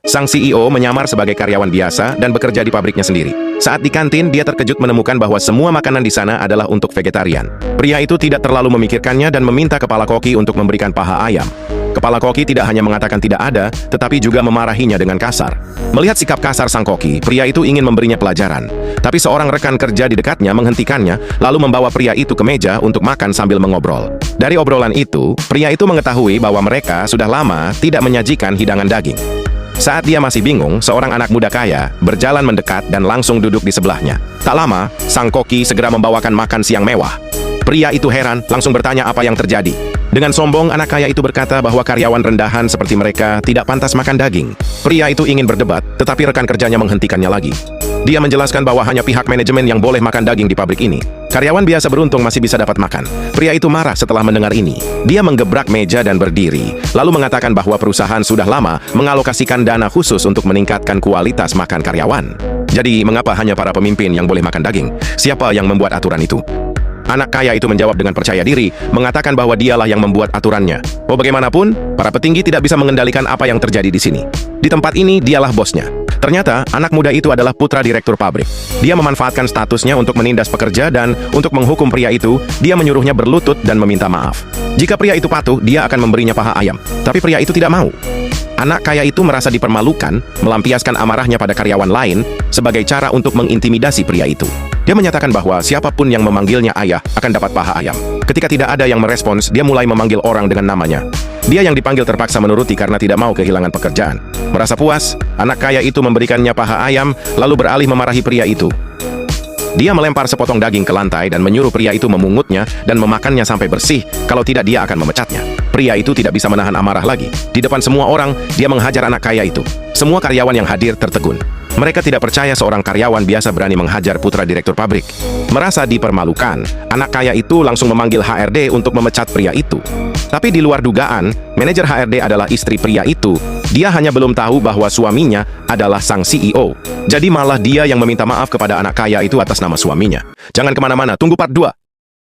Sang CEO menyamar sebagai karyawan biasa dan bekerja di pabriknya sendiri. Saat di kantin, dia terkejut menemukan bahwa semua makanan di sana adalah untuk vegetarian. Pria itu tidak terlalu memikirkannya dan meminta kepala koki untuk memberikan paha ayam. Kepala koki tidak hanya mengatakan tidak ada, tetapi juga memarahinya dengan kasar. Melihat sikap kasar sang koki, pria itu ingin memberinya pelajaran. Tapi seorang rekan kerja di dekatnya menghentikannya, lalu membawa pria itu ke meja untuk makan sambil mengobrol. Dari obrolan itu, pria itu mengetahui bahwa mereka sudah lama tidak menyajikan hidangan daging. Saat dia masih bingung, seorang anak muda kaya berjalan mendekat dan langsung duduk di sebelahnya. Tak lama, sang koki segera membawakan makan siang mewah. Pria itu heran, langsung bertanya apa yang terjadi. Dengan sombong, anak kaya itu berkata bahwa karyawan rendahan seperti mereka tidak pantas makan daging. Pria itu ingin berdebat, tetapi rekan kerjanya menghentikannya lagi. Dia menjelaskan bahwa hanya pihak manajemen yang boleh makan daging di pabrik ini. Karyawan biasa beruntung masih bisa dapat makan. Pria itu marah setelah mendengar ini. Dia menggebrak meja dan berdiri, lalu mengatakan bahwa perusahaan sudah lama mengalokasikan dana khusus untuk meningkatkan kualitas makan karyawan. Jadi, mengapa hanya para pemimpin yang boleh makan daging? Siapa yang membuat aturan itu? Anak kaya itu menjawab dengan percaya diri, mengatakan bahwa dialah yang membuat aturannya. Oh, bagaimanapun, para petinggi tidak bisa mengendalikan apa yang terjadi di sini. Di tempat ini, dialah bosnya. Ternyata, anak muda itu adalah putra direktur pabrik. Dia memanfaatkan statusnya untuk menindas pekerja dan untuk menghukum pria itu, dia menyuruhnya berlutut dan meminta maaf. Jika pria itu patuh, dia akan memberinya paha ayam. Tapi pria itu tidak mau. Anak kaya itu merasa dipermalukan, melampiaskan amarahnya pada karyawan lain sebagai cara untuk mengintimidasi pria itu. Dia menyatakan bahwa siapapun yang memanggilnya ayah akan dapat paha ayam. Ketika tidak ada yang merespons, dia mulai memanggil orang dengan namanya. Dia yang dipanggil terpaksa menuruti karena tidak mau kehilangan pekerjaan. Merasa puas, anak kaya itu memberikannya paha ayam, lalu beralih memarahi pria itu. Dia melempar sepotong daging ke lantai dan menyuruh pria itu memungutnya dan memakannya sampai bersih, kalau tidak dia akan memecatnya. Pria itu tidak bisa menahan amarah lagi. Di depan semua orang, dia menghajar anak kaya itu. Semua karyawan yang hadir tertegun. Mereka tidak percaya seorang karyawan biasa berani menghajar putra direktur pabrik. Merasa dipermalukan, anak kaya itu langsung memanggil HRD untuk memecat pria itu. Tapi di luar dugaan, manajer HRD adalah istri pria itu. Dia hanya belum tahu bahwa suaminya adalah sang CEO. Jadi malah dia yang meminta maaf kepada anak kaya itu atas nama suaminya. Jangan kemana-mana, tunggu part 2.